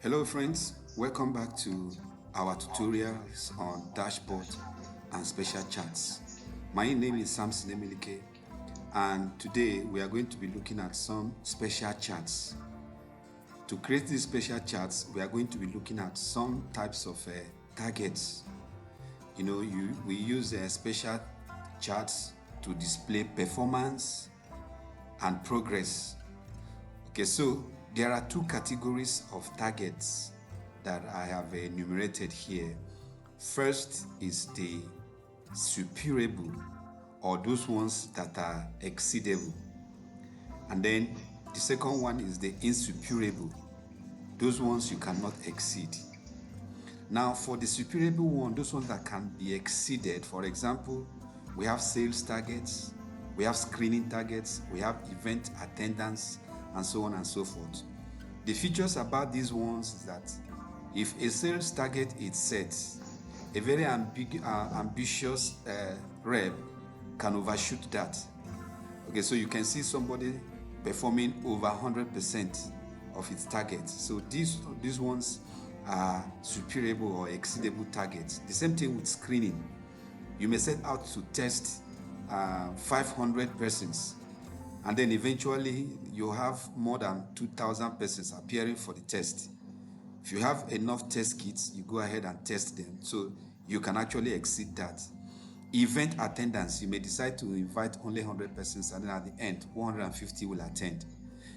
Hello friends, welcome back to our tutorials on dashboard and special charts. My name is Samson Emelike and today we are going to be looking at some special charts. To create these special charts, we are going to be looking at some types of targets. We use special charts to display performance and progress. Okay, so there are two categories of targets that I have enumerated here. First is the superable, or those ones that are exceedable. And then the second one is the insuperable, those ones you cannot exceed. Now for the superable one, those ones that can be exceeded, for example, we have sales targets, we have screening targets, we have event attendance, and so on and so forth. The features about these ones is that if a sales target is set, a very ambitious rep can overshoot that. Okay, so you can see somebody performing over 100% of its target. So these ones are superable or exceedable targets. The same thing with screening. You may set out to test 500 persons, and then eventually you have more than 2,000 persons appearing for the test. If you have enough test kits, you go ahead and test them, so you can actually exceed that. Event attendance, you may decide to invite only 100 persons, and then at the end 150 will attend.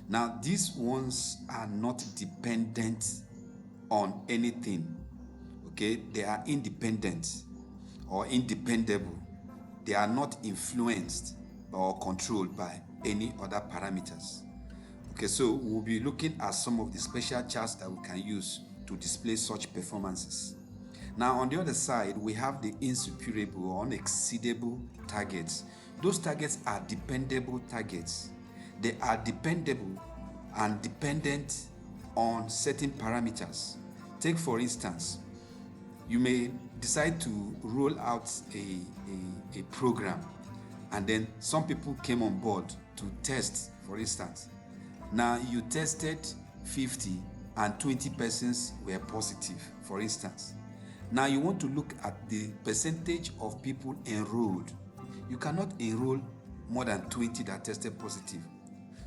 Now these ones are not dependent on anything. Okay, they are independent or independable. They are not influenced or controlled by any other parameters. Okay, so we'll be looking at some of the special charts that we can use to display such performances. Now on the other side, we have the insuperable or unexceedable targets. Those targets are dependable targets. They are dependable and dependent on certain parameters. Take for instance, you may decide to roll out a program, and then some people came on board to test, for instance. Now you tested 50 and 20 persons were positive, for instance. Now you want to look at the percentage of people enrolled. You cannot enroll more than 20 that tested positive.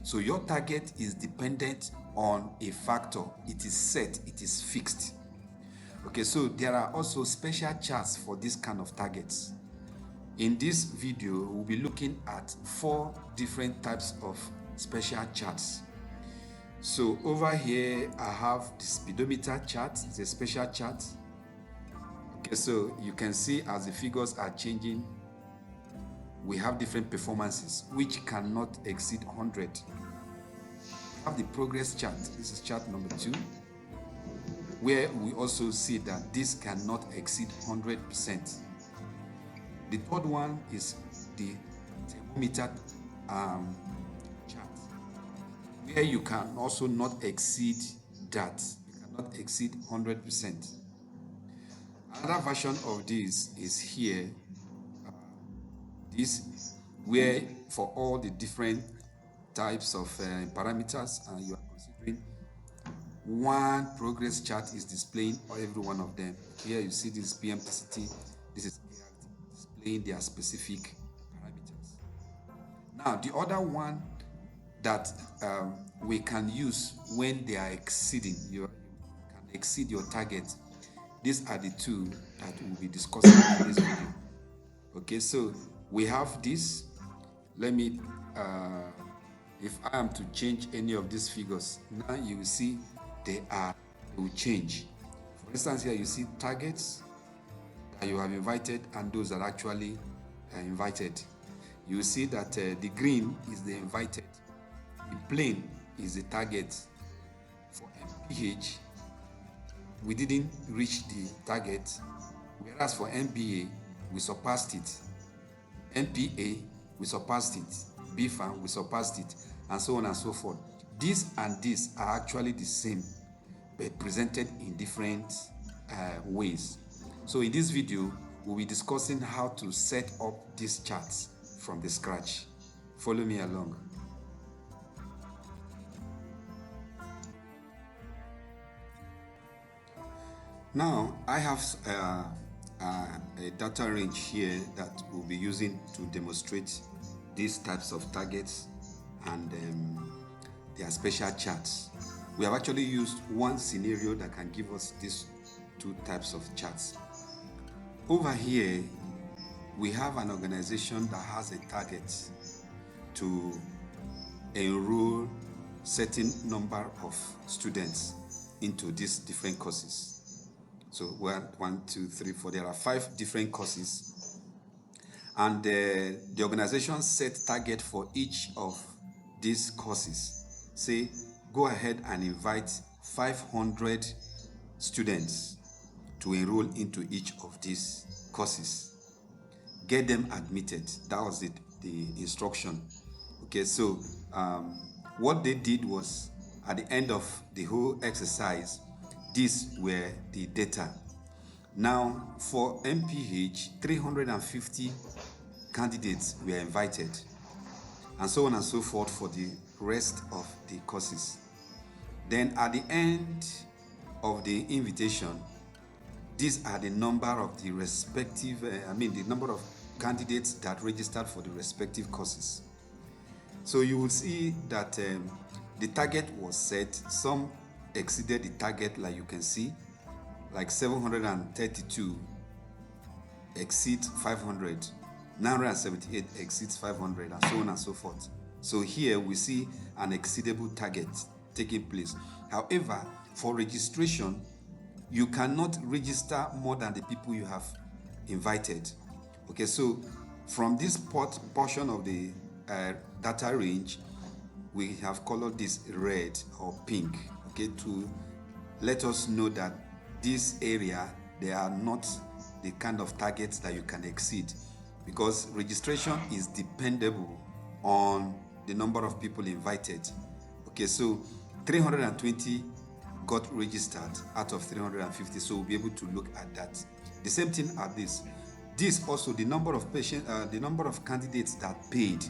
So your target is dependent on a factor. It is set, it is fixed. Okay, so there are also special charts for this kind of targets. In this video, we'll be looking at 4 different types of special charts. So over here, I have the speedometer chart. It's a special chart. Okay, so you can see as the figures are changing, we have different performances which cannot exceed 100. We have the progress chart. This is chart number 2, where we also see that this cannot exceed 100%. The third one is the thermometer chart, where you can also not exceed that. You cannot exceed 100%. Another version of this is here. This, where for all the different types of parameters, you are considering one progress chart is displaying every one of them. Here you see this PMPCT, this is displaying their specific parameters. Now the other one that we can use when they are exceeding, you can exceed your target. These are the two that we'll be discussing in this video. Okay, so we have this. Let me, if I am to change any of these figures, now you will see they will change. For instance, here you see targets that you have invited and those that actually are invited. You will see that the green is the invited, the plain is the target. For MPH, we didn't reach the target, whereas for MBA, we surpassed it. MPA, we surpassed it. BFAM, we surpassed it, and so on and so forth. This and this are actually the same, but presented in different ways. So in this video, we'll be discussing how to set up these charts from the scratch. Follow me along. Now, I have a data range here that we'll be using to demonstrate these types of targets and their special charts. We have actually used one scenario that can give us these two types of charts. Over here, we have an organization that has a target to enroll certain number of students into these different courses. So 1, 2, 3, 4. There are 5 different courses, and the organization set target for each of these courses. Say, go ahead and invite 500 students to enroll into each of these courses. Get them admitted. That was the instruction. Okay, so what they did was, at the end of the whole exercise, these were the data. Now, for MPH, 350 candidates were invited, and so on and so forth for the rest of the courses. Then at the end of the invitation, these are the number of the respective, the number of candidates that registered for the respective courses. So you will see that the target was set. Some exceeded the target, like you can see, like 732 exceeds 500, 978 exceeds 500, and so on and so forth. So here we see an exceedable target taking place. However, for registration, you cannot register more than the people you have invited. Okay, so from this portion of the data range, we have colored this red or pink, okay, to let us know that this area, they are not the kind of targets that you can exceed, because registration is dependable on the number of people invited. Okay, so 320 got registered out of 350, so we'll be able to look at that. The same thing at this. This also, the number of the number of candidates that paid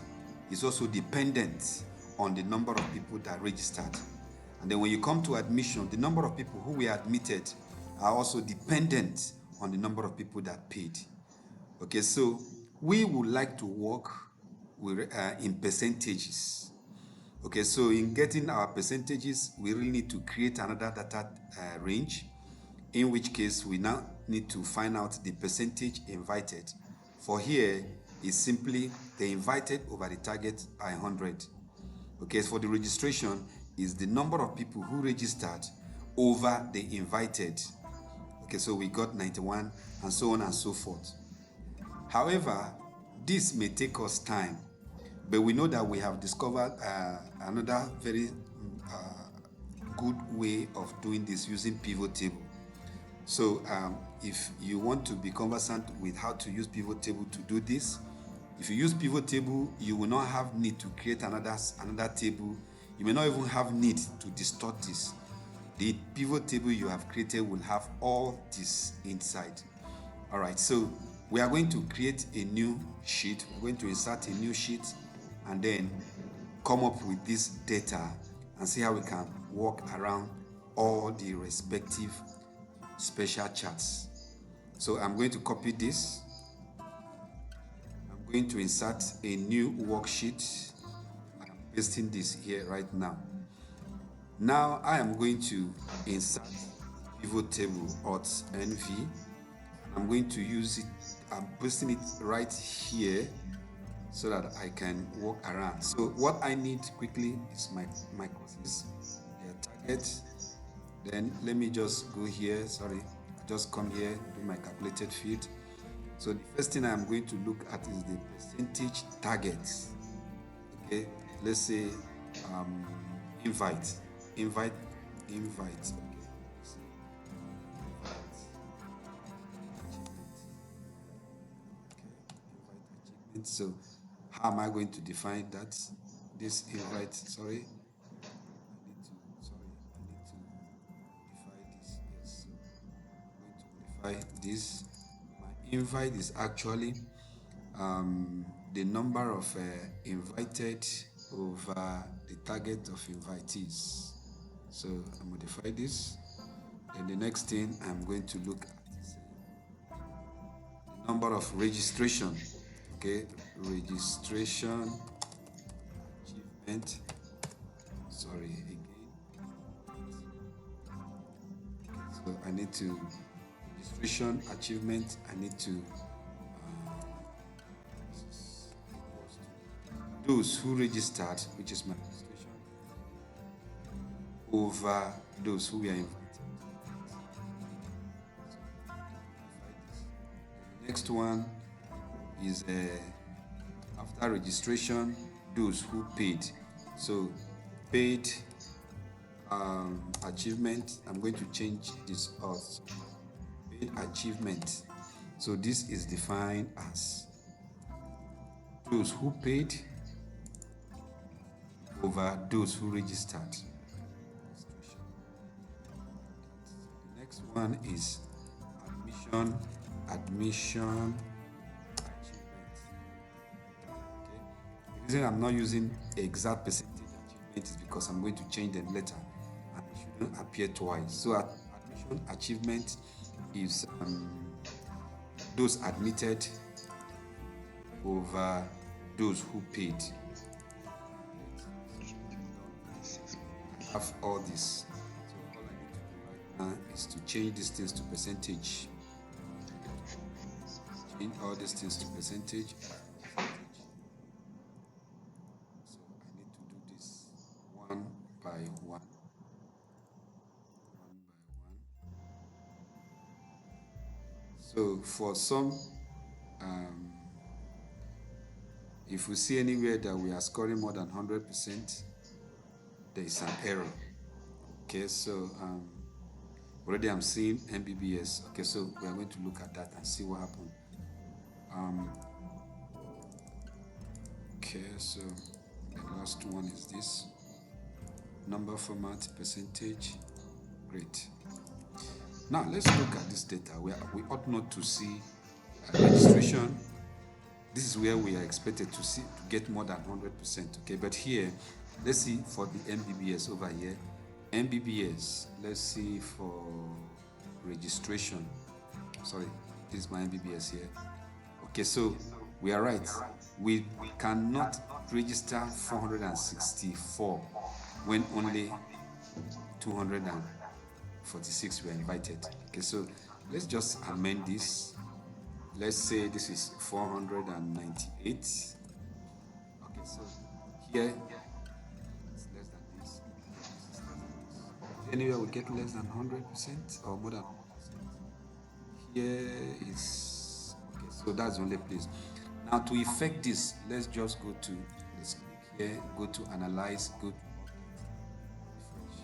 is also dependent on the number of people that registered. And then when you come to admission, the number of people who were admitted are also dependent on the number of people that paid. Okay, so we would like to work with, in percentages. Okay, so in getting our percentages, we really need to create another data range, in which case we now need to find out the percentage invited. For here is simply the invited over the target by 100. Okay, for the registration is the number of people who registered over the invited. Okay, so we got 91, and so on and so forth. However, this may take us time, but we know that we have discovered another very good way of doing this using pivot table. So if you want to be conversant with how to use pivot table to do this, if you use pivot table, you will not have need to create another table. You may not even have need to distort this. The pivot table you have created will have all this inside. All right, so we are going to create a new sheet. We're going to insert a new sheet and then come up with this data and see how we can work around all the respective special charts. So I'm going to copy this. I'm going to insert a new worksheet. I'm pasting this here right now. Now I am going to insert pivot table Alt NV. I'm going to use it. I'm pasting it right here so that I can walk around. So what I need quickly is my courses, their target. Then let me just go here. Sorry, just come here, do my calculated field. So the first thing I'm going to look at is the percentage targets. Okay, let's say invite. Okay. So how am I going to define that? This invite, sorry. I need to modify this. Yes, so I'm going to modify this. My invite is actually the number of invited over the target of invitees. So I modify this. Then the next thing I'm going to look at is the number of registration. Okay, registration achievement. Sorry again. So I need to registration achievement. I need to those who registered, which is my registration, over those who were invited. The next one is after registration, those who paid. So paid achievement, I'm going to change this as paid achievement. So this is defined as those who paid over those who registered. The next one is admission achievement. Okay. The reason I'm not using exact percentage achievement is because I'm going to change them later and it shouldn't appear twice. So admission achievement is those admitted over those who paid. I have all this. So all I need to do right now is to change these things to percentage. Change all these things to percentage. So I need to do this one by one. One by one. So for some, if we see anywhere that we are scoring more than 100%, there is an error. Okay, so already I'm seeing MBBS. Okay, so we are going to look at that and see what happened. Okay, so the last one is this number format percentage. Great. Now let's look at this data. We ought not to see registration. This is where we are expected to get more than 100%. Okay, but here let's see for the MBBS over here. MBBS, let's see for registration. Sorry, this is my MBBS here. Okay, so we are right. We cannot register 464 when only 246 were invited. Okay, so let's just amend this. Let's say this is 498. Okay, so here it's less than this. Anywhere we get less than 100% or more than 100%. Here is okay, so that's the only place. Now to effect this, let's just go to let's click here, go to analyze, go to refresh. So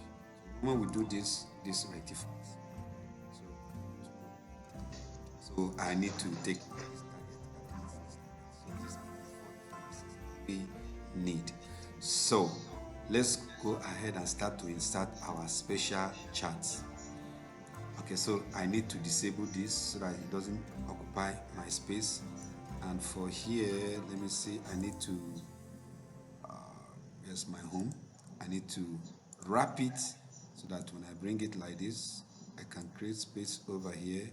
when we do this rectifies. So I need to take this target. So we need. So let's go ahead and start to insert our special charts. Okay, so I need to disable this so that it doesn't occupy my space. And for here, let me see, I need to, here's my home. I need to wrap it so that when I bring it like this, I can create space over here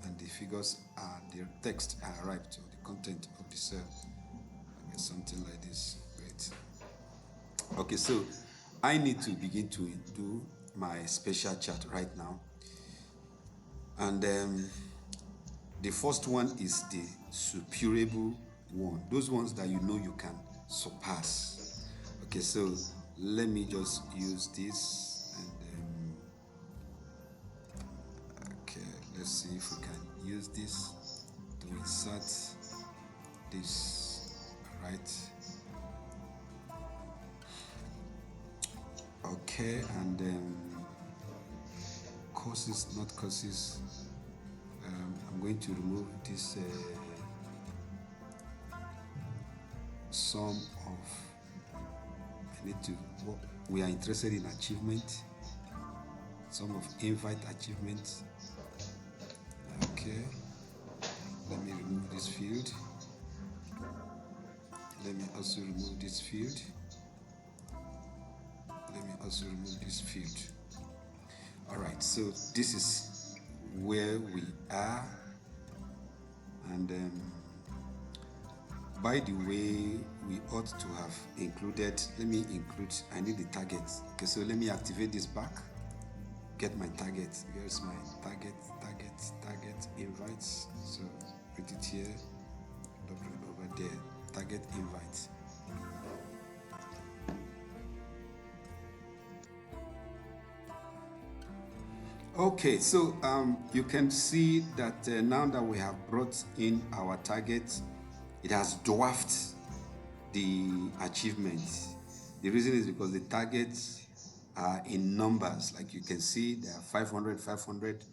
and the figures are, the text are right to the content of the cell. I get something like this. Great. Okay, so I need to begin to do my special chart right now. And the first one is the superable one. Those ones that you know you can surpass. Okay, so let me just use this and okay, let's see if we can use this to insert this, right? Okay, and courses, not courses. I'm going to remove this sum of, I need to, we are interested in achievement, sum of invite achievement. Okay, let me remove this field. Let me also remove this field. Let me also remove this field. All right, so so this is where we are. And by the way, we ought to have included, let me include, I need the target. Okay, so let me activate this back, get my target. Here's my target invites. So put it here, over there, target invite. Okay, so you can see that now that we have brought in our target, it has dwarfed the achievement. The reason is because the targets are in numbers. Like you can see, there are 500, 500,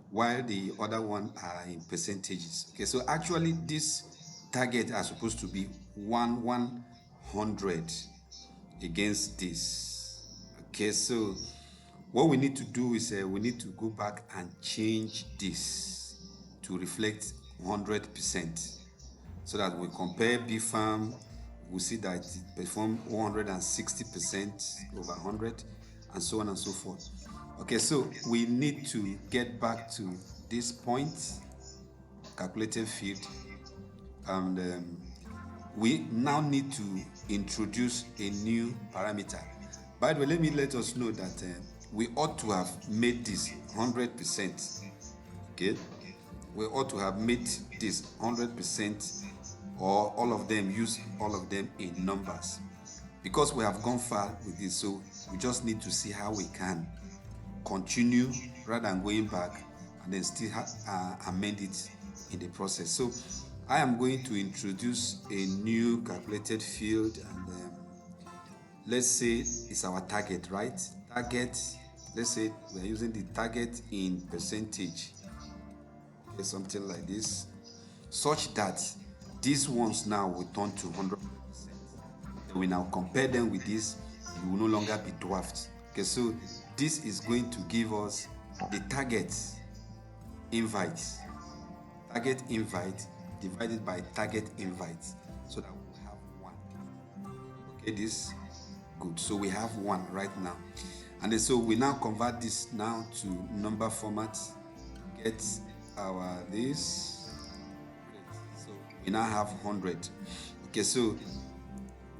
while the other one are in percentages. Okay, so actually this target are supposed to be 100 against this. Okay, so what we need to do is we need to go back and change this to reflect 100%, so that we compare BFARM, we see that it performed 160% over 100, and so on and so forth. Okay, so we need to get back to this point, calculated field, and we now need to introduce a new parameter. By the way, let us know that we ought to have made this 100%. Okay, we ought to have made this 100%, or all of them, use all of them in numbers, because we have gone far with this. So we just need to see how we can continue rather than going back and then still amend it in the process. So I am going to introduce a new calculated field, and let's say it's our target, right? Target, let's say we are using the target in percentage. Okay, something like this, such that these ones now will turn to 100%. Then we now compare them with this, you will no longer be dwarfed. Okay, so this is going to give us the target invite divided by target invite, so that we have 1. Okay, this good. So we have 1 right now, and then so we now convert this now to number format, get our this. So we now have 100. Okay, so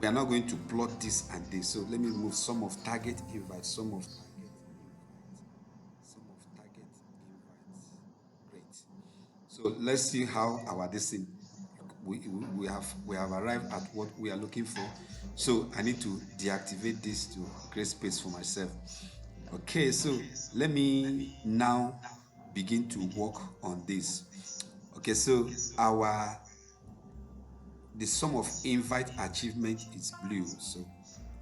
we are now going to plot this and this. So let me remove sum of target invite, sum of target invite. Great. So let's see how our this thing, we have arrived at what we are looking for. So I need to deactivate this to create space for myself. Okay, so let me now begin to work on this. Okay, so the sum of invite achievement is blue. So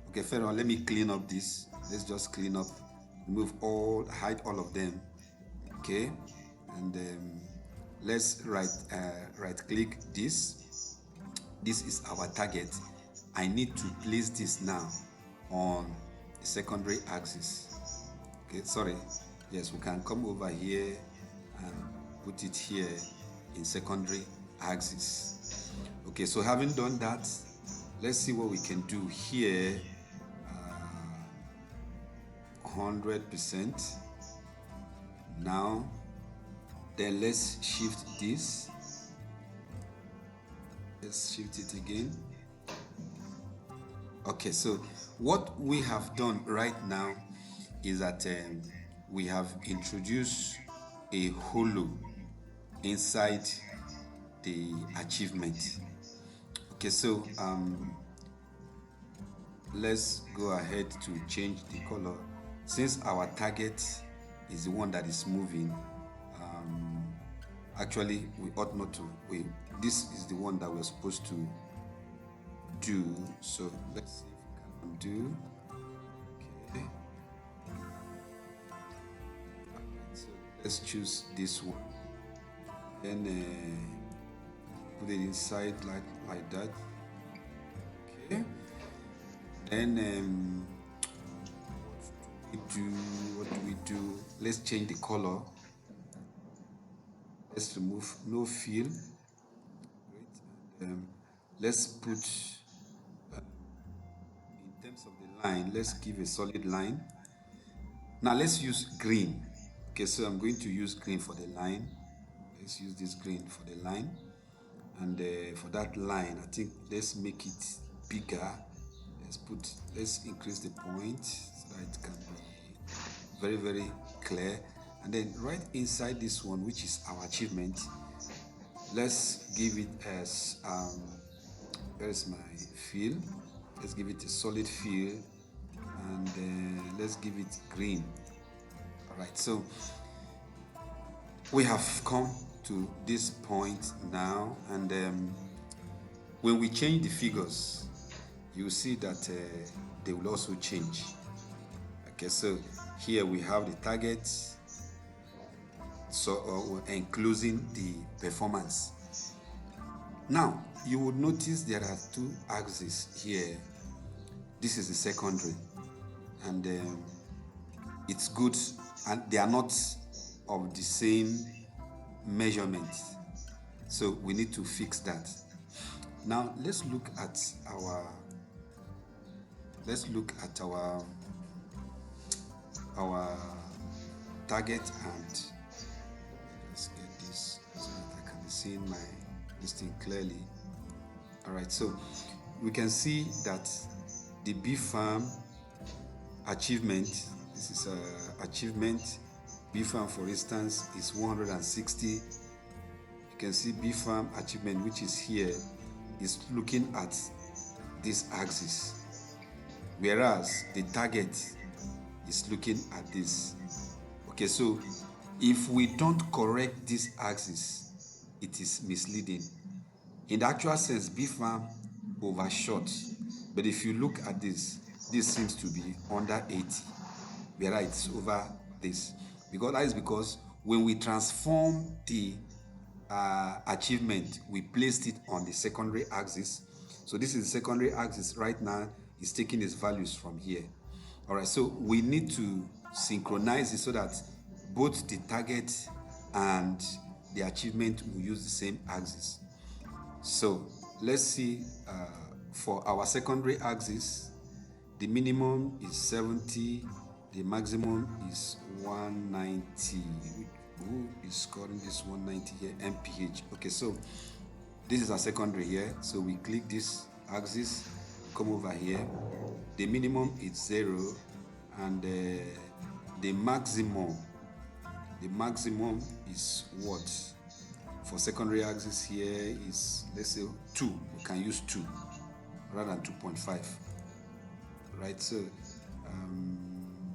okay, fair enough. Let me clean up this. Let's just clean up, remove all, hide all of them. Okay, and let's right click this. This is our target. I need to place this now on the secondary axis. Okay, sorry. Yes, we can come over here and put it here in secondary axis. Okay, so having done that, let's see what we can do here. 100%. Now, then let's shift this. Let's shift it again. Okay, so what we have done right now is that we have introduced a holo inside the achievement. Okay, so let's go ahead to change the color. Since our target is the one that is moving, actually we ought not to wait. This is the one that we're supposed to do. So let's see if we can undo. Okay, so let's choose this one, then put it inside like that. Okay, then what do we do? Let's change the color. Let's remove no fill. Great. Let's put in terms of the line, let's give a solid line. Now let's use green. Okay, so I'm going to use green for the line. Let's use this green for the line. And for that line, I think let's make it bigger. Let's increase the point so that it can be very, very clear. And then right inside this one, which is our achievement, let's give it as where's my fill? Let's give it a solid fill, and let's give it green. All right, so we have come to this point now, and when we change the figures, you see that they will also change. Okay, so here we have the target, so including the performance. Now you would notice there are two axes here. This is the secondary, and it's good, and they are not of the same measurement, so we need to fix that. Now let's look at our target, and let's get this so that I can be seeing my listing clearly. All right, so we can see that the B farm achievement, this is achievement. B farm, for instance, is 160. You can see B farm achievement, which is here, is looking at this axis, whereas the target is looking at this. Okay, so if we don't correct this axis, it is misleading. In the actual sense, B farm overshot, but if you look at this seems to be under 80, whereas it's over this. Because that is because when we transform the achievement, we placed it on the secondary axis. So this is the secondary axis right now. It's taking its values from here. All right, so we need to synchronize it so that both the target and the achievement will use the same axis. So let's see, for our secondary axis, the minimum is 70, the maximum is 190. Who is scoring this 190 here? MPH. Okay, so this is our secondary here. So we click this axis, come over here. The minimum is 0, and the maximum is what? For secondary axis here is, let's say, 2. We can use 2 rather than 2.5. Right, so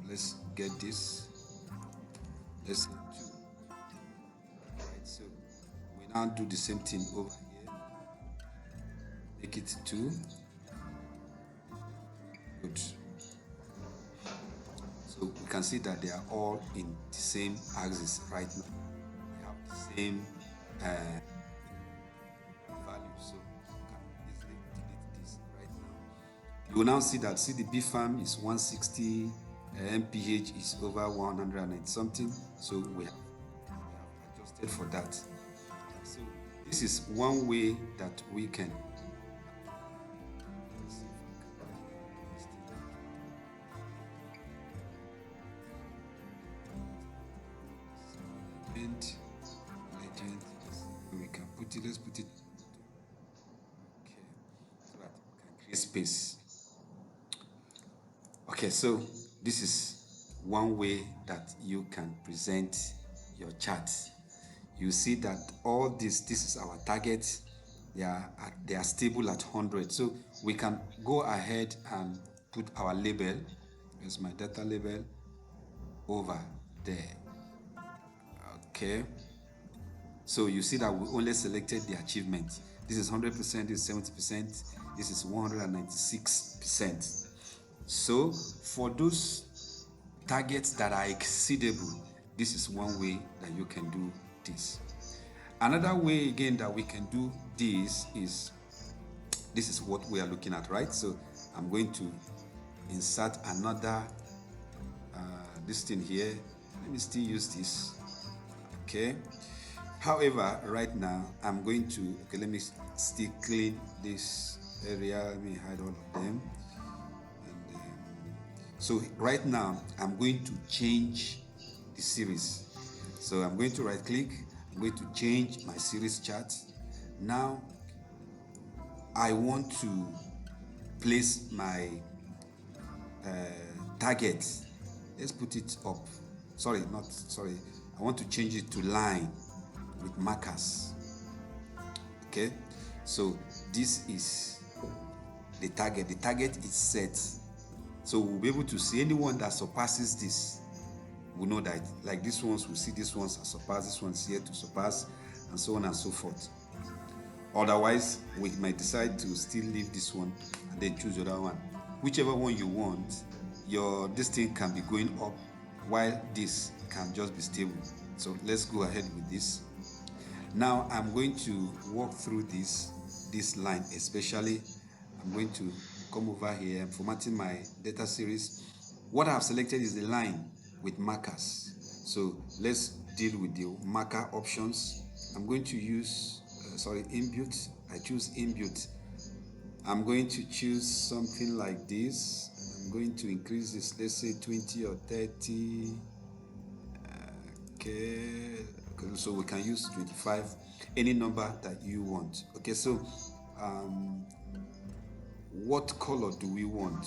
let's get this. Let's say 2. Right, so we now do the same thing over here. Make it 2. Good. So we can see that they are all in the same axis right now. They have the same value, so you can easily delete this right now. You will now see that the B farm is 160, MPH is over 190 something, so we have adjusted for that. So this is one way that we can legend. We can put it, let's put it, okay, so that we can create space. Okay, so this is one way that you can present your chart. You see that all this is our target. They are stable at 100. So we can go ahead and put our label. Here's my data label over there. Okay. So you see that we only selected the achievement. This is 100%, this is 70%, this is 196%. So for those targets that are exceedable, this is one way that you can do this. Another way again that we can do this is what we are looking at, right? So I'm going to insert another this thing here. Let me still use this. Okay. However, right now I'm going to, okay, let me still clean this area. Let me hide all of them. And so right now I'm going to change the series. So I'm going to right click, I'm going to change my series chart. Now I want to place my target. Let's put it up. Sorry, not sorry. I want to change it to line with markers. Okay, so this is the target. The target is set. So we'll be able to see anyone that surpasses this. We know that, like these ones, we'll see these ones are surpassed, this one's here to surpass, and so on and so forth. Otherwise, we might decide to still leave this one and then choose the other one. Whichever one you want, this thing can be going up while this can just be stable. So let's go ahead with this. Now I'm going to walk through this line, especially I'm going to come over here. I'm formatting my data series. What I've selected is the line with markers. So let's deal with the marker options. I'm going to use inbuilt. I choose inbuilt. I'm going to choose something like this. I'm going to increase this, let's say 20 or 30. Okay, so we can use 25, any number that you want. Okay, so what color do we want?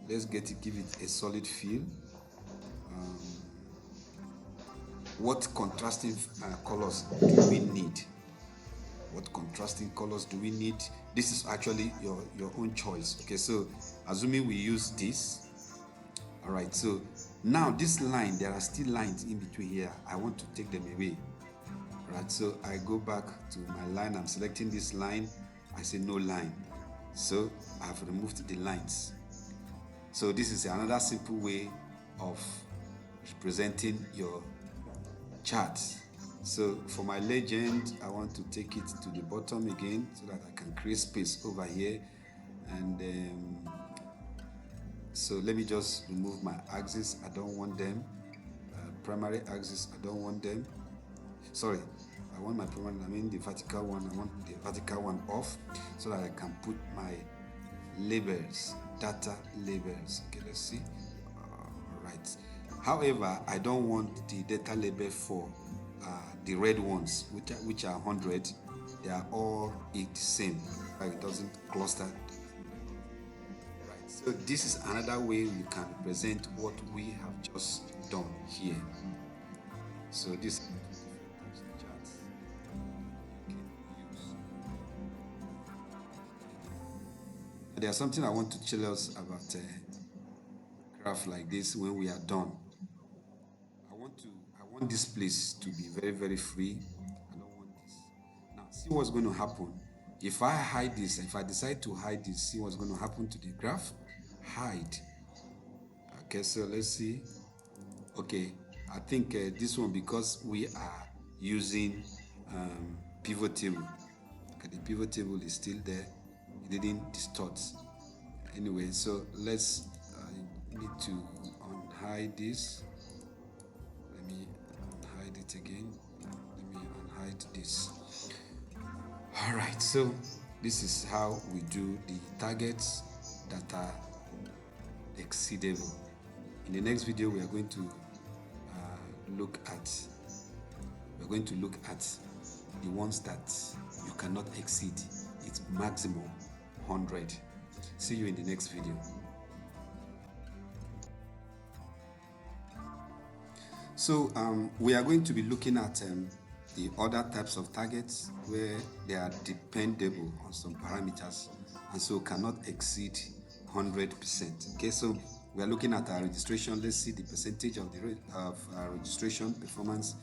Let's give it a solid feel. What contrasting colors do we need? What contrasting colors do we need? This is actually your own choice. Okay, so assuming we use this. All right, so now this line, there are still lines in between here. I want to take them away. All right, so I go back to my line. I'm selecting this line. I say no line. So I have removed the lines. So this is another simple way of representing your chart. So for my legend, I want to take it to the bottom again so that I can create space over here. And so let me just remove my axis. I don't want them. Primary axis, I don't want them. Sorry, I want my primary, the vertical one. I want the vertical one off so that I can put my labels, data labels. Okay, let's see. All right. However, I don't want the data label for the red ones, which are 100. They are all the same. It doesn't cluster. Right. So this is another way we can represent what we have just done here. So this charts you can use. There's something I want to tell us about a graph like this when we are done. I want this place to be very, very free. I don't want this. Now, see what's going to happen. If I hide this, if I decide to hide this, see what's going to happen to the graph. Hide. Okay, so let's see. Okay, I think this one, because we are using pivot table. Okay, the pivot table is still there. It didn't distort. Anyway, so let's need to unhide this. Let me unhide it again. Let me unhide this. All right, so this is how we do the targets that are exceedable. In the next video, we are going to look at the ones that you cannot exceed. It's maximum 100. See you in the next video. So we are going to be looking at the other types of targets where they are dependable on some parameters and so cannot exceed 100%. Okay, so we are looking at our registration. Let's see the percentage of our registration performance,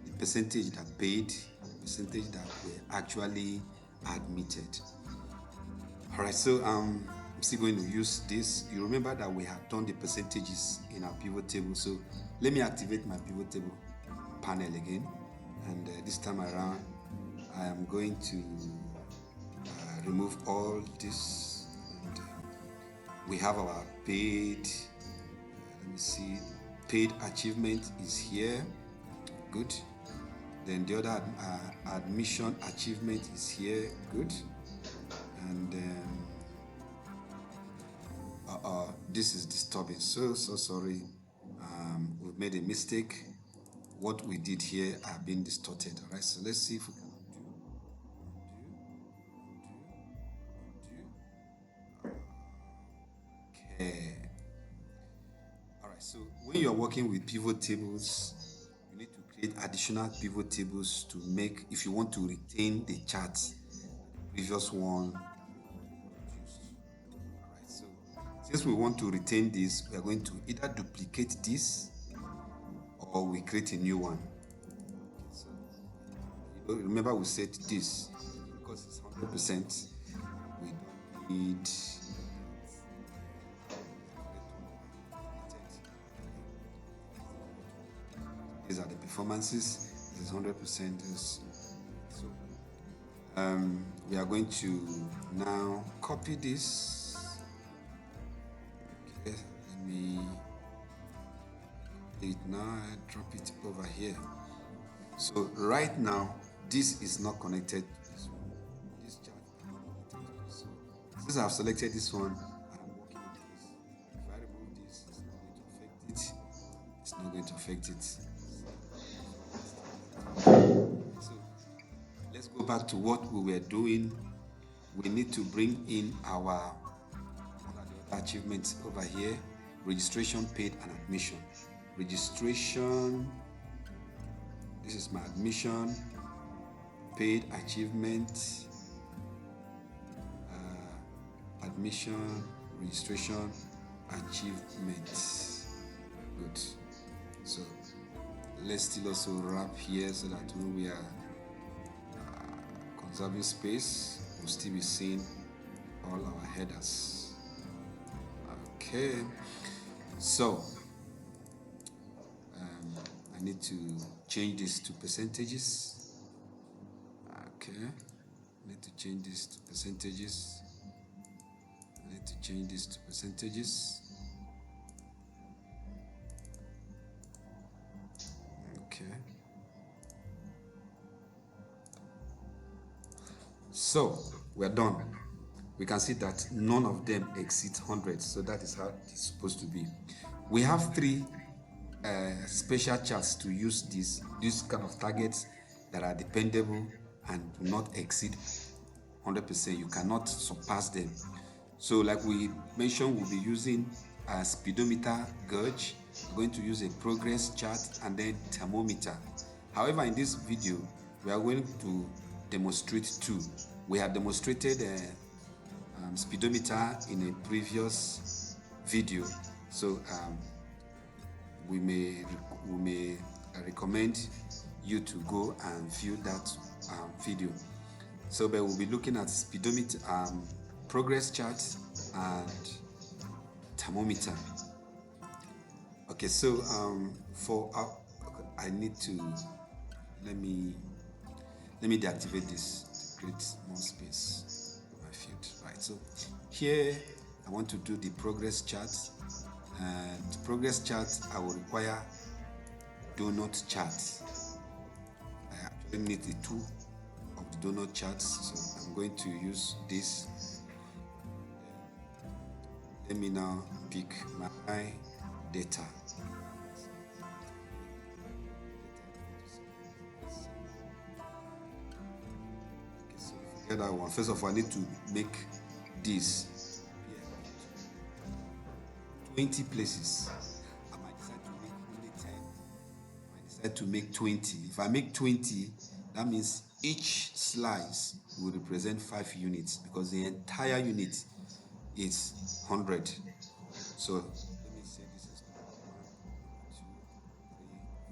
the percentage that paid, the percentage that were actually admitted. All right, so I'm still going to use this. You remember that we have done the percentages in our pivot table. So let me activate my pivot table panel again. And this time around, I am going to remove all this. And, we have our paid, let me see, paid achievement is here. Good. Then the other admission achievement is here. Good. And this is disturbing. So sorry. We've made a mistake. what we did here are being distorted. All right, so let's see if we can undo. Okay. All right, so when you're working with pivot tables, you need to create additional pivot tables to make, if you want to retain the chart, previous one. All right, so since we want to retain this, we are going to either duplicate this or we create a new one. So remember we said this because it's 100%. We don't need. These are the performances. This is 100%. So we are going to now copy this. Okay, let me do it now. I drop it over here. So right now, this is not connected to this one. This chart is not connected to this. So since I've selected this one, I'm working with this. If I remove this, it's not going to affect it. So let's go back to what we were doing. We need to bring in our achievements over here: registration, paid, and admission. Registration, this is my admission, paid, achievement, admission, registration, achievement. Good. So let's still also wrap here so that when we are conserving space, we'll still be seeing all our headers. Okay, so I need to change this to percentages. Okay, I need to change this to percentages. I need to change this to percentages. Okay. So we're done. We can see that none of them exceeds 100. So that is how it's supposed to be. We have three special charts to use these kind of targets that are dependable and do not exceed 100%. You cannot surpass them. So like we mentioned, we'll be using a speedometer gauge. We're going to use a progress chart and then thermometer. However, in this video, we are going to demonstrate two. We have demonstrated speedometer in a previous video, so we may recommend you to go and view that video. So but we'll be looking at speedometer, progress chart, and thermometer. Okay, so I need to let me deactivate this to create more space in my field. Right, so here I want to do the progress chart, and progress chart I will require donut chart. I actually need the two of the donut charts, so I'm going to use this. Let me now pick my data. Okay, so forget that one. First of all, I need to make this 20 places. I might decide to make only 10. I might decide to make 20. If I make 20, that means each slice will represent 5 units, because the entire unit is 100. So let me say this is 1, 2, 3, 4,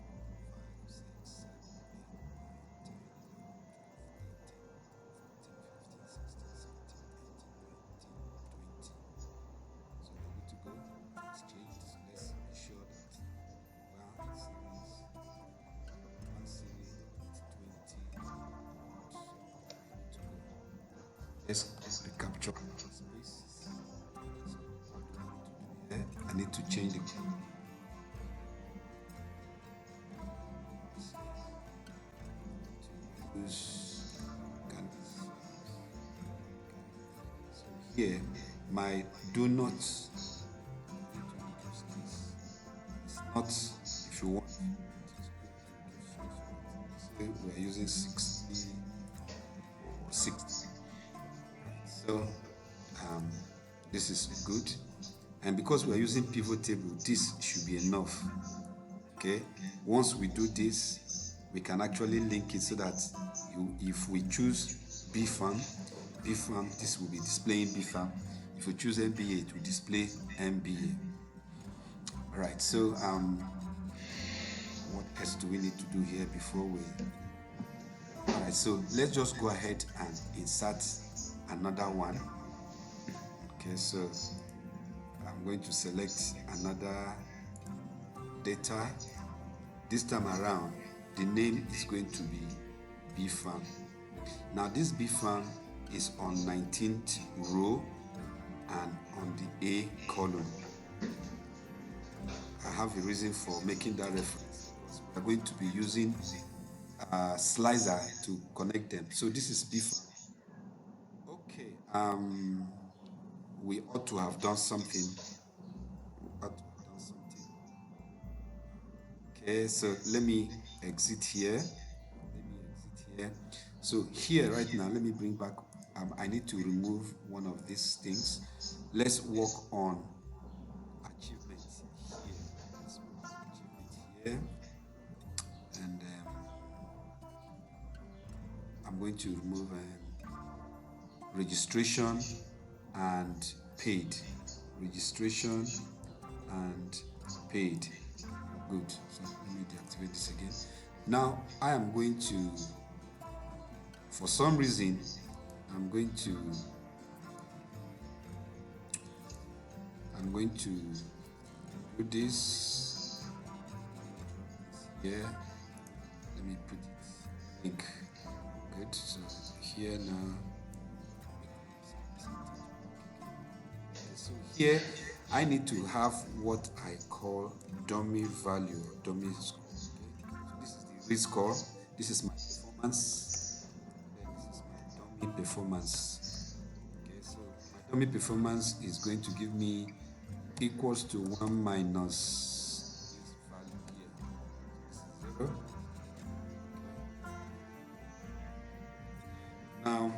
5, 6, 7, 8, 9, 10, 11, 12, 13, 14, 15, 16, 17, 18, 19, 20. So we're good to go. Let's change this. Let's be sure that one series is 20. Let's recapture space. I need to change the so here my do not, it's not, if you want, Okay, we are using 60 or 60. So um, this is good. And because we are using pivot table, this should be enough. Okay, once we do this, we can actually link it so that if we choose B farm, this will be displaying B farm. If we choose MBA, it will display MBA. All right, so what else do we need to do here before we? All right, so let's just go ahead and insert another one. Okay, so I'm going to select another data. This time around, the name is going to be B farm. Now this B farm is on 19th row and on the A column. I have a reason for making that reference. We're going to be using a slicer to connect them. So this is B farm. Okay. We ought to have done something. Okay, so let me exit here. So here right now, let me bring back, I need to remove one of these things. Let's work on achievements here. Let's work on achievement here. And I'm going to remove registration and paid. Registration and paid. Good. So let me deactivate this again. Now I am going to, for some reason, I'm going to do this here. Let me put it link. Good. So here now. So here I need to have what I call dummy value or dummy score. Okay? So this is the read score. This is my performance. Then this is my dummy performance. Okay, so my dummy performance is going to give me equals to 1 minus this value here. This is 0. Now,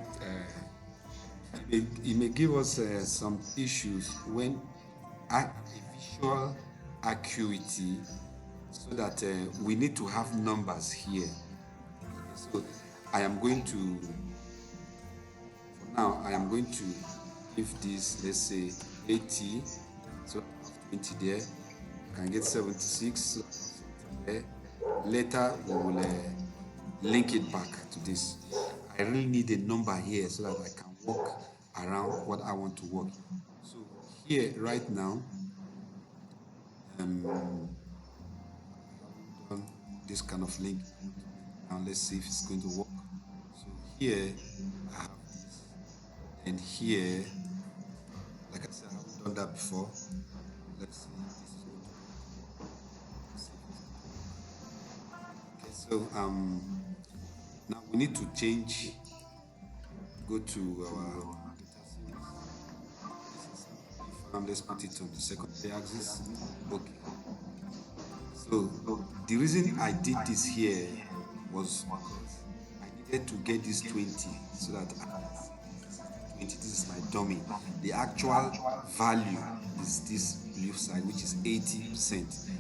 it may give us some issues when a visual acuity, so that we need to have numbers here. So I am going to, for now, I am going to give this, let's say 80, so I have 20 there, I can get 76, so there. Later we will link it back to this. I really need a number here so that I can work around what I want to work. So here right now, done this kind of link. Now let's see if it's going to work. So here I have this, and here, like I said, I haven't done that before. Let's see if this is going to work. Okay, so now we need to change. Go to our let's put it on the secondary axis. Okay. So the reason I did this here was I needed to get this 20 so that 20, this is my dummy. The actual value is this blue side, which is 80%.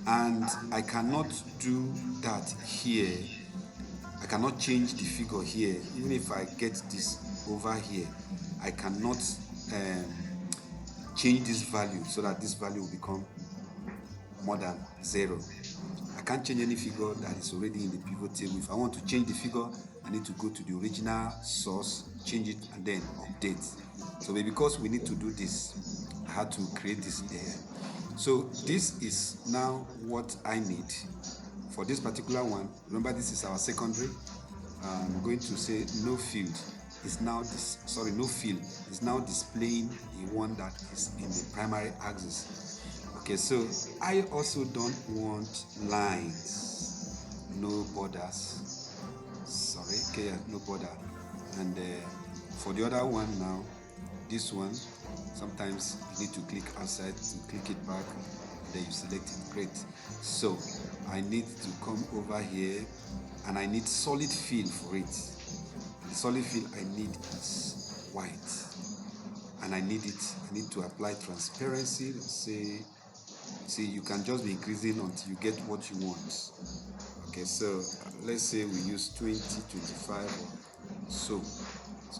And I cannot do that here. I cannot change the figure here. Even if I get this over here, I cannot change this value so that this value will become more than 0. I can't change any figure that is already in the pivot table. If I want to change the figure, I need to go to the original source, change it, and then update. So because we need to do this, I had to create this there. So this is now what I need for this particular one. Remember, this is our secondary. I'm going to say no field is now no field is now displaying the one that is in the primary axis. Okay, so I also don't want lines, no borders. Sorry, okay, no border. And for the other one now, this one, sometimes you need to click outside to click it back, and then you select it. Great. So I need to come over here and I need solid fill for it. The solid fill I need is white, and I need to apply transparency. See, you can just be increasing until you get what you want. Okay, so let's say we use 20, 25 or so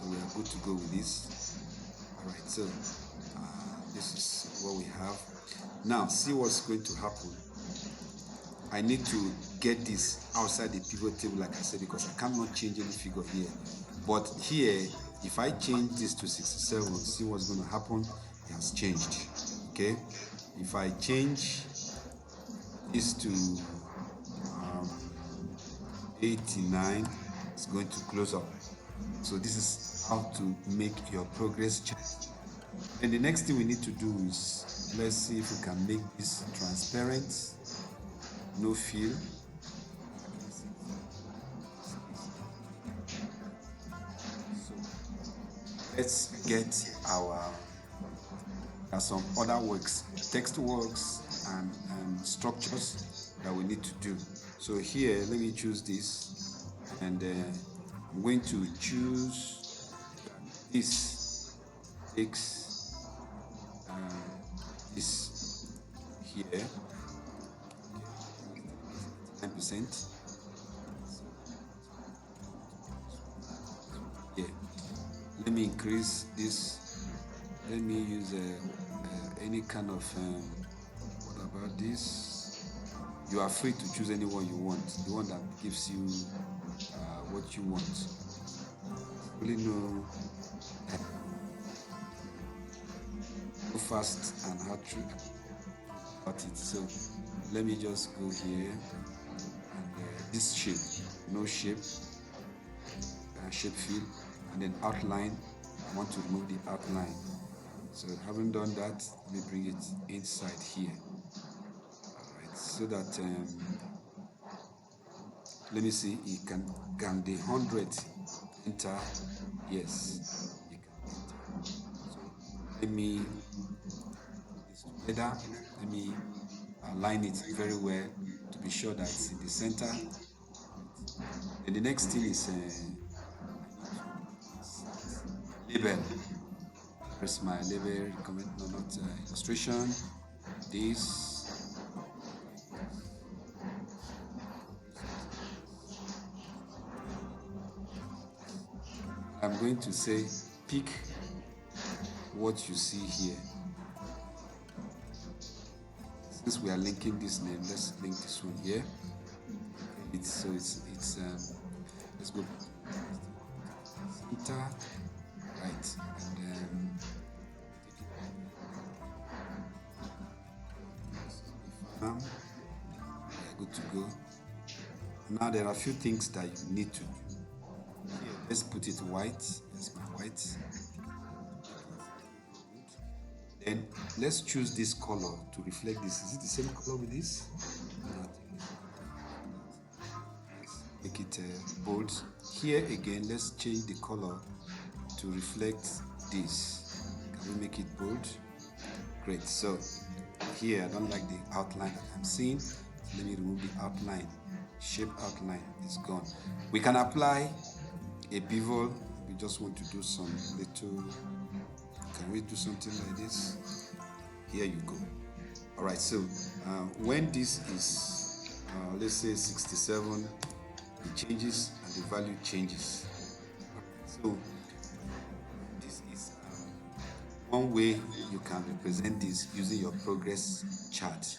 we are good to go with this. All right, so this is what we have. Now see what's going to happen. I need to get this outside the pivot table, like I said, because I cannot change any figure here. But here, if I change this to 67, see what's going to happen. It has changed. Okay, if I change this to 89, it's going to close up. So this is how to make your progress chart. And the next thing we need to do is, let's see if we can make this transparent, no fill. So let's get our some other works, text works and structures that we need to do. So here, let me choose this, and I'm going to choose this takes this here, 9%. Yeah, let me increase this. Let me use any kind of what about this? You are free to choose any one you want, the one that gives you what you want. Really know go fast and hard trick about it. So let me just go here and this shape, no shape, shape fill, and then outline. I want to remove the outline. So having done that, let me bring it inside here. Alright, so that let me see, it can the 100 enter? Yes, it can enter. So let me put this together. Let me align it very well to be sure that it's in the center. And the next thing is label. Press my label, comment, no, not illustration. This. I'm going to say pick what you see here. Since we are linking this name, let's link this one here. It's let's go center, right, and we are good to go. Now there are a few things that you need to do. Here, let's put it white. That's my white. Then let's choose this color to reflect this. Is it the same color with this? Make it bold. Here again, let's change the color to reflect this. Can we make it bold? Great. So here, I don't like the outline that I'm seeing. So let me remove the outline. Shape outline is gone. We can apply a bevel. We just want to do some little. Can we do something like this? Here you go. All right. So when this is, let's say 67. It changes and the value changes. So this is one way you can represent this using your progress chart.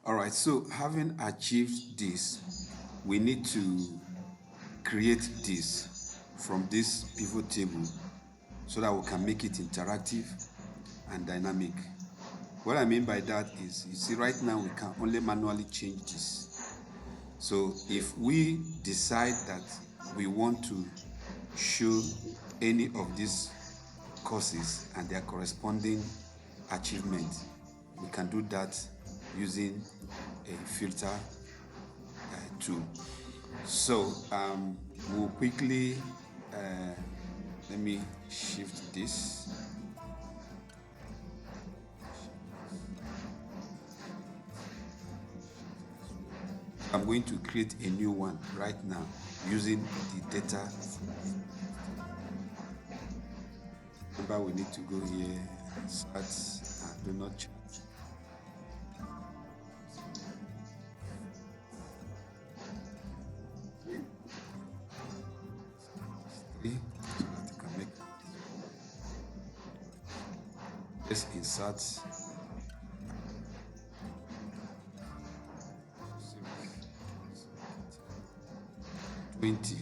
All right, so having achieved this, we need to create this from this pivot table so that we can make it interactive and dynamic. What I mean by that is, you see right now we can only manually change this. So if we decide that we want to show any of these courses and their corresponding achievement, we can do that using a filter tool. So we'll quickly, let me shift this. I'm going to create a new one right now using the data. Remember, we need to go here, start, and do not chat. Three, so that you can make. Let's insert 20.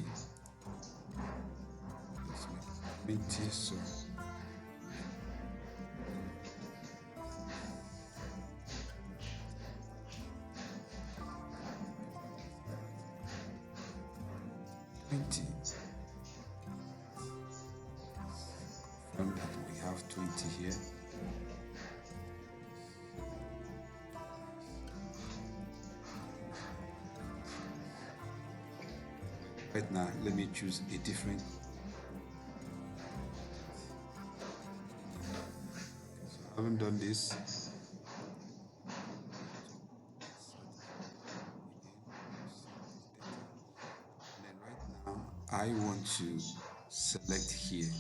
Let's make 20. So from that we have 20 here. Right now, let me choose a different. So I haven't done this. And then right now, I want to select here.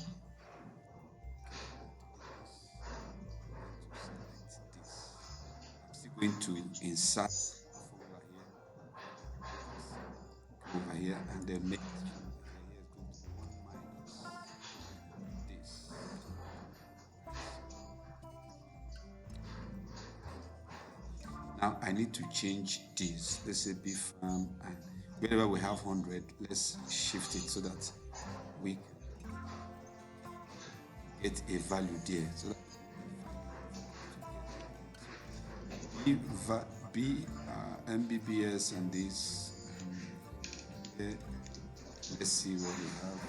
I'm still going to insert over here and then make this. Now I need to change this. Let's say B farm, and wherever we have 100, let's shift it so that we get a value there. So that B MBBS and this. Here, let's see what we have.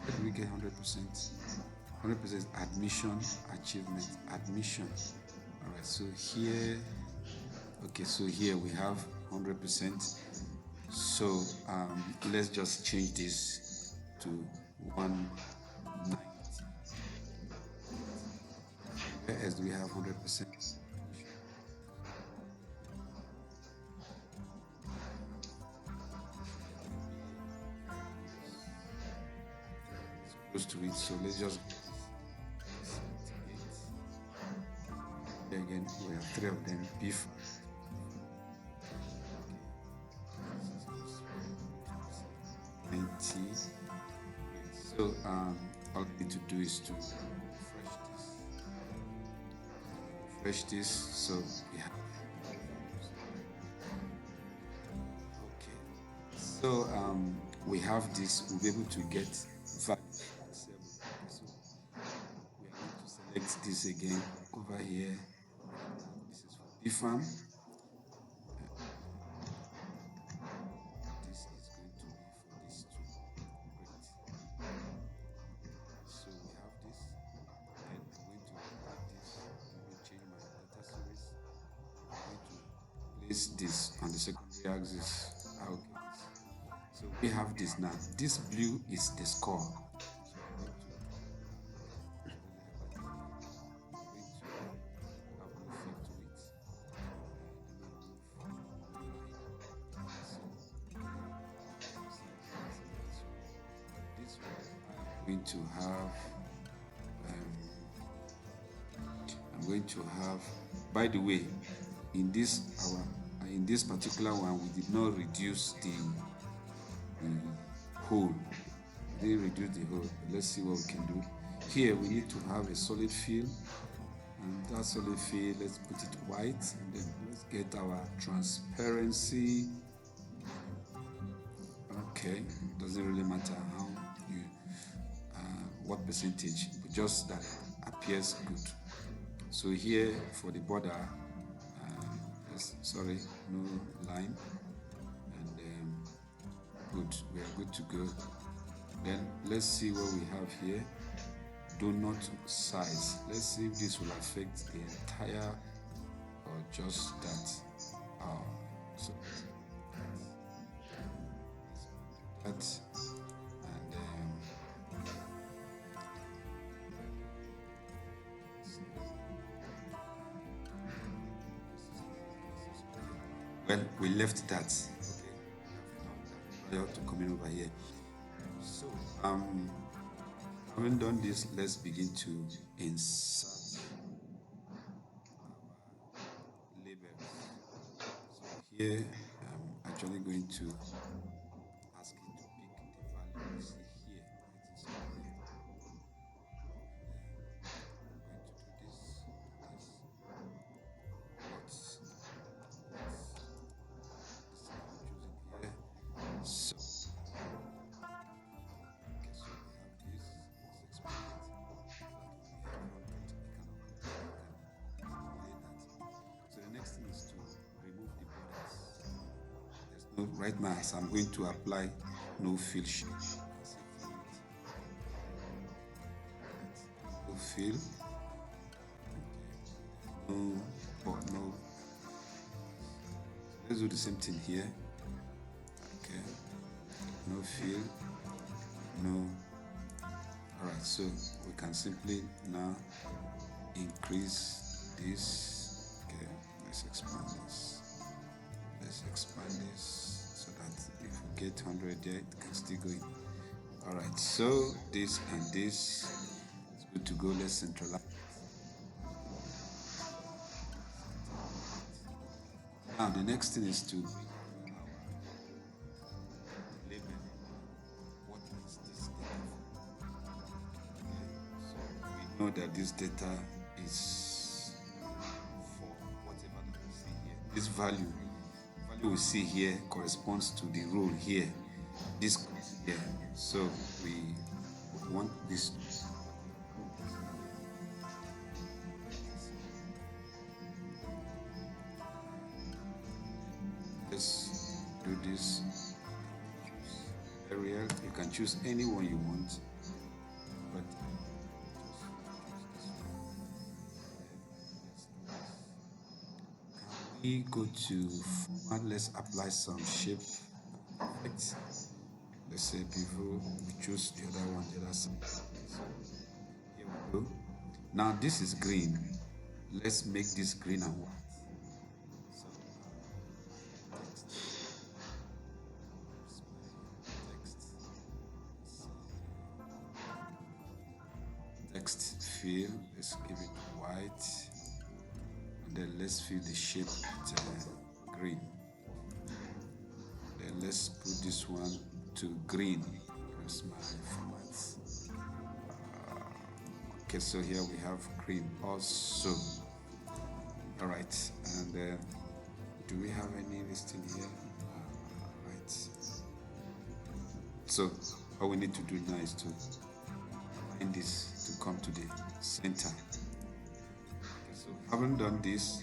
Where do we get 100%? 100% admission, achievement, admission. All right, so here, okay, so here we have 100%. So let's just change this to 190. Where else do we have 100%? Close to it, so let's just again we have 3 of them. Beef. So all I need to do is to refresh this. So we have okay. So we have this. We'll be able to get value. So we are going to select this again over here. This is for BFAM. This is going to be for this too. Great. So we have this. Then I'm going to add this. I'm going to change my data series. I'm going to place this on the secondary axis. Okay. So we have this now. This blue is the score. I'm going to have, by the way, in this particular one, we did not reduce the hole. We didn't reduce the hole. But let's see what we can do. Here we need to have a solid fill, and that solid fill, let's put it white, and then let's get our transparency. Okay, doesn't really matter how you what percentage, but just that appears good. So here for the border, sorry, no line, and good, we are good to go. Then let's see what we have here. Donut size. Let's see if this will affect the entire or just that. So that, and Well, we left that. Okay. Prior to coming over here. So, having done this, let's begin to insert labels. So here, I'm actually going to ask it to pick the value you see here. It is here. I'm going to do this, this is what I'm choosing here. So, okay, so we have this. Let's expand it so that we have 100. I can display that. So the next thing is to remove the borders. There's no right now as I'm going to apply no fill shape. You can see from it. Right. No fill. Okay. No, but no. So let's do the same thing here. Okay. No fill. No. Alright, so we can simply now increase this. Okay, let's expand this. Let's expand this so that if we get 100 there, it can still go in. Alright, so this and this is good to go. Let's centralize. Now the next thing is to bring over our label. What is this data for? Okay, so we know that this data is for whatever that we see here. This value we see here corresponds to the rule here. This here. So we want this. Let's do this. Arial. You can choose any one you want, but can we go to format? Let's apply some shape effects. Let's say before we choose the other one, the other side. So here we go. Now this is green. Let's make this green and white. So text fill. Let's give it white, and then let's fill the shape with green. Then let's put this one to green. Here's my formats. Okay, so here we have green also. All right, and do we have any listing here? Right. So all we need to do now is to align this to come to the center. Okay, so having done this,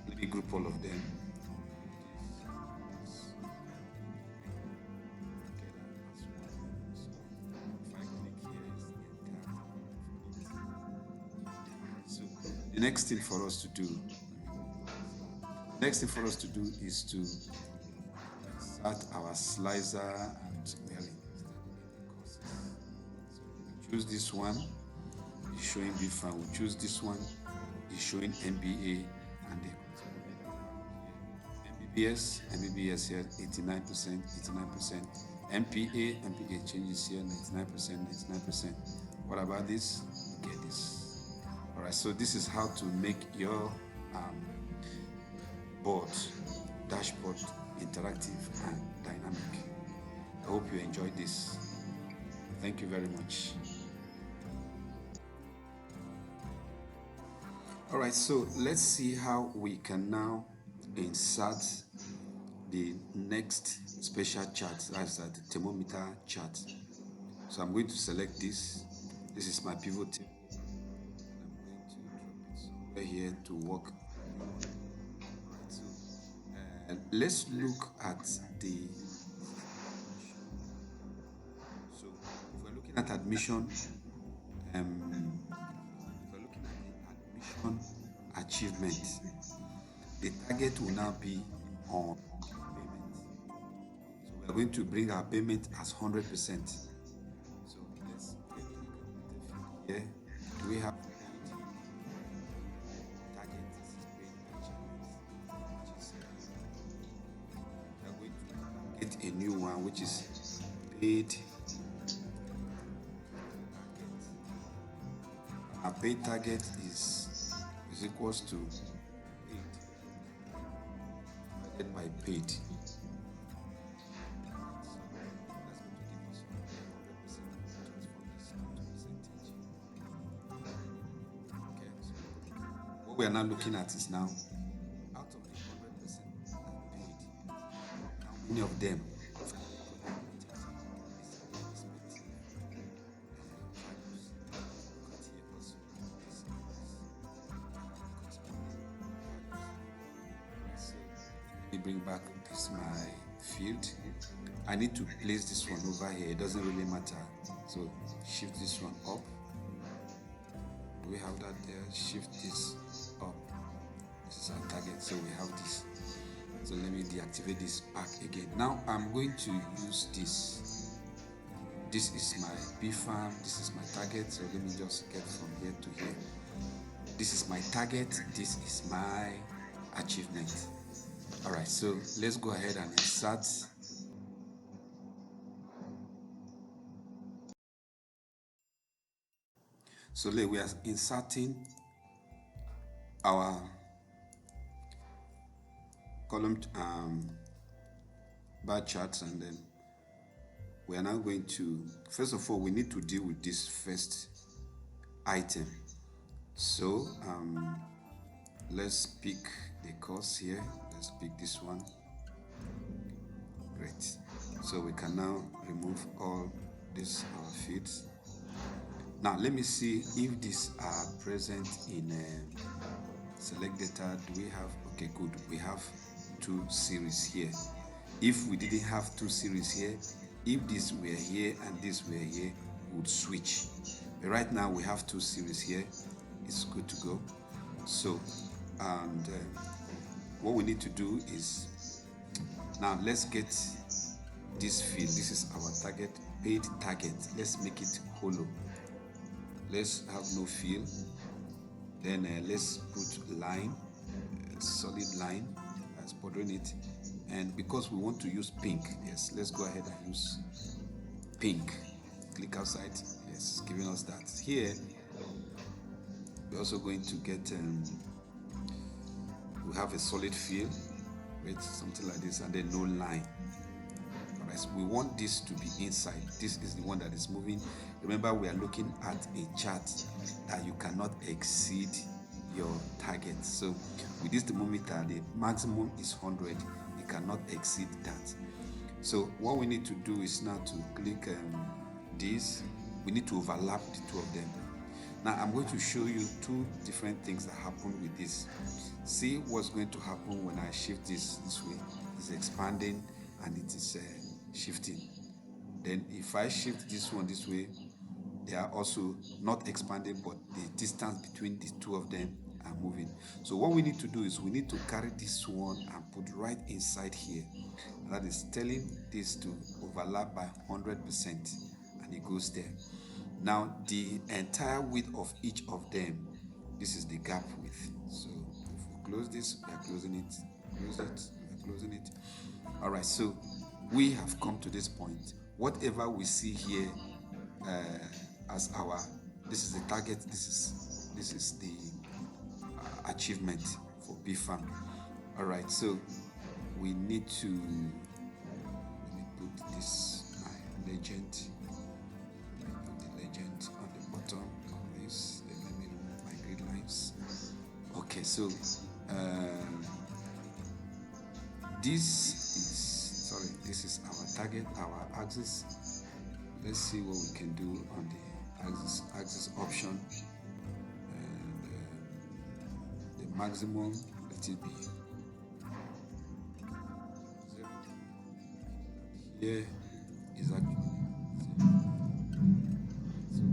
let me group all of them. The next thing for us to do is to insert our slicer, and we are interested in the courses. So we choose this one, it's showing B-Farm. We choose this one, it's showing MBA, and the MBBS here 89%. MPA changes here 99%. What about this? Get this. All right, so this is how to make your dashboard interactive and dynamic. I hope you enjoyed this. Thank you very much. All right, so let's see how we can now insert the next special chart. That's the thermometer chart. So I'm going to select this. This is my pivot table. I'm going to drop it somewhere here to work. Right, so let's look at the. So if we're looking at admission, achievement, the target will now be on payment. So we are going to bring our payment as 100%. So let's get the here. Do we have target? This is paying achievement, which is create a new one, which is paid. Our paid target is equals to paid by paid. What we are now looking at is now, out of the 100% that paid, how many of them bring back this my field. I need to place this one over here. It doesn't really matter. So shift this one up. Do we have that there? Shift this up. This is our target. So we have this. So let me deactivate this back again. Now I'm going to use this. This is my bee farm. This is my target. So let me just get from here to here. This is my target. This is my achievement. All right, so let's go ahead and insert. So we are inserting our column bar charts, and then we are now going to, first of all, we need to deal with this first item. So let's pick the course here. Let's pick this one. Great. So we can now remove all these our feeds. Now let me see if these are present in select data. Do we have? Okay, good. We have 2 series here. If we didn't have 2 series here, if this were here and this were here, we would switch. But right now we have 2 series here. It's good to go. So, and what we need to do is, now let's get this field. This is our target, paid target. Let's make it hollow. Let's have no field. Then let's put line, solid line as bordering it. And because we want to use pink, yes, let's go ahead and use pink. Click outside. Yes, giving us that. Here, we're also going to get, we have a solid field with something like this, and then no line. Alright, so we want this to be inside. This is the one that is moving. Remember, we are looking at a chart that you cannot exceed your target. So with this thermometer, the maximum is 100. You cannot exceed that. So what we need to do is now to click this. We need to overlap the 2 of them. Now I'm going to show you 2 different things that happen with this. See what's going to happen when I shift this way. It's expanding and it is shifting. Then if I shift this one this way, they are also not expanding, but the distance between the 2 of them are moving. So what we need to do is we need to carry this one and put right inside here. That is telling this to overlap by 100%, and it goes there. Now the entire width of each of them, this is the gap width. So if we close this, we are closing it, close it, we are closing it. All right, so we have come to this point. Whatever we see here as our, this is the target, this is the achievement for bee farm. All right, so we need to, let me put this my legend. On the bottom of this, let me remove my grid lines. Okay, so this is our target, our axis. Let's see what we can do on the axis option, and the maximum, let it be 0. Here is actually 0.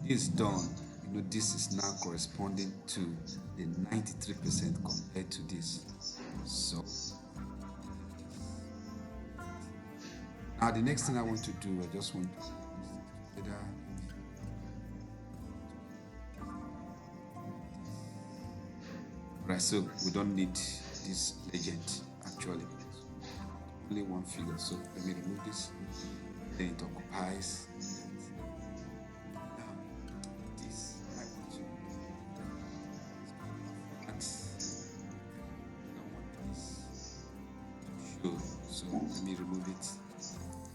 It is done. You know, this is now corresponding to the 93% compared to this. So now the next thing I want to do, I just want to right, so we don't need this legend actually. only one figure. So let me remove this. Then it occupies. Now, this I want to add. I want this to show. So let me remove it.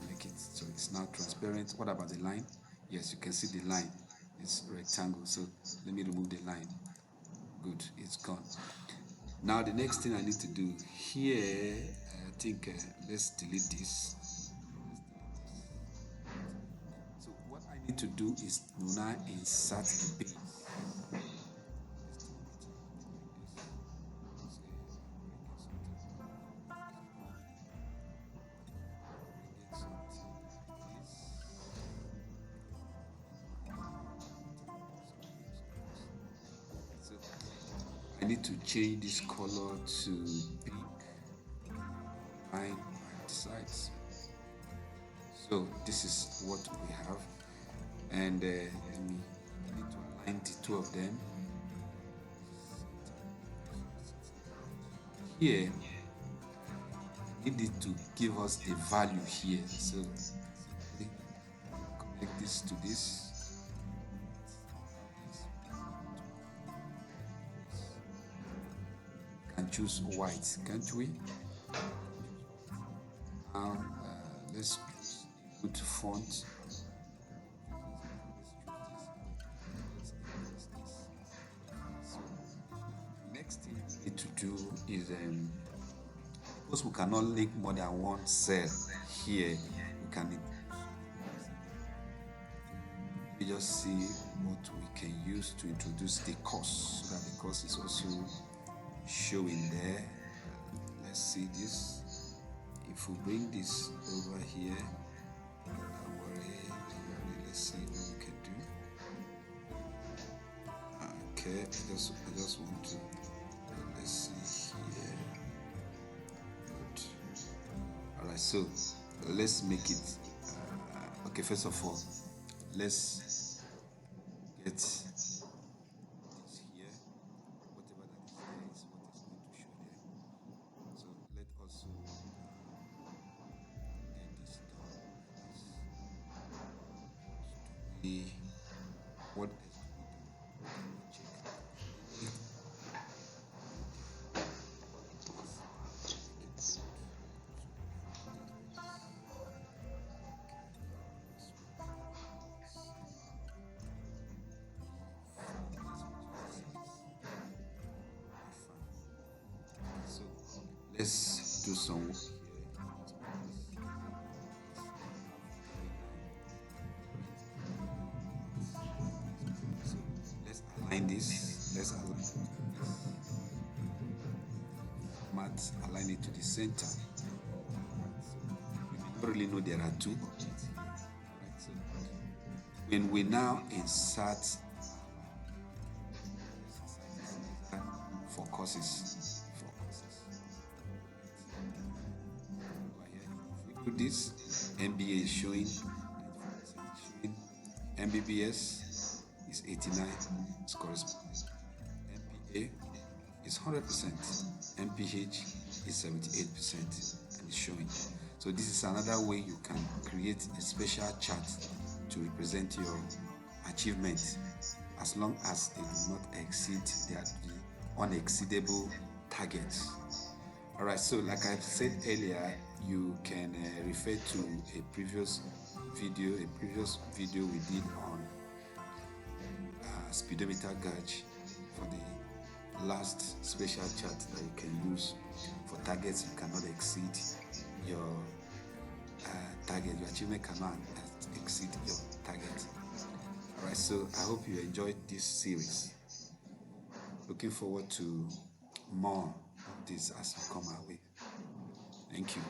Make it so it's now transparent. What about the line? Yes, you can see the line. It's rectangle. So let me remove the line. Good, it's gone. Now the next thing I need to do here, I think let's delete this. So what I need to do is now insert the base. So I need to change this color to pink line by the sides. So this is what we have, and let me need to align the two of them. Here, it needs to give us the value here. So connect this to this. Can choose white, can't we? Now let's put font. So next thing we need to do is because we cannot link more than one cell here, we can just see what we can use to introduce the cost, so that the cost is also showing there. Let's see this. If we bring this over here, don't worry, let's see what we can do. Okay, I just want to, let's see here. Good. All right, so let's make it. Okay, first of all, let's get this here. Whatever that is there is what is going to show there. So let also get this done. What else do we do? Let me check. So let's do some work here. So let's align this. Let's align it to the center. We don't really know there are two objects. Right? So when we now insert for courses. If we do this, MBA is showing, MBBS is 89, it's corresponding. MPA is 100%, MPH is 78%, and it's showing. So this is another way you can create a special chart to represent your achievement, as long as they do not exceed the unexceedable targets. All right, so like I said earlier, you can refer to a previous video we did on speedometer gauge for the last special chart that you can use for targets you cannot exceed your target. Your achievement cannot exceed your target. All right, so I hope you enjoyed this series. Looking forward to more of this as we come our way. Thank you.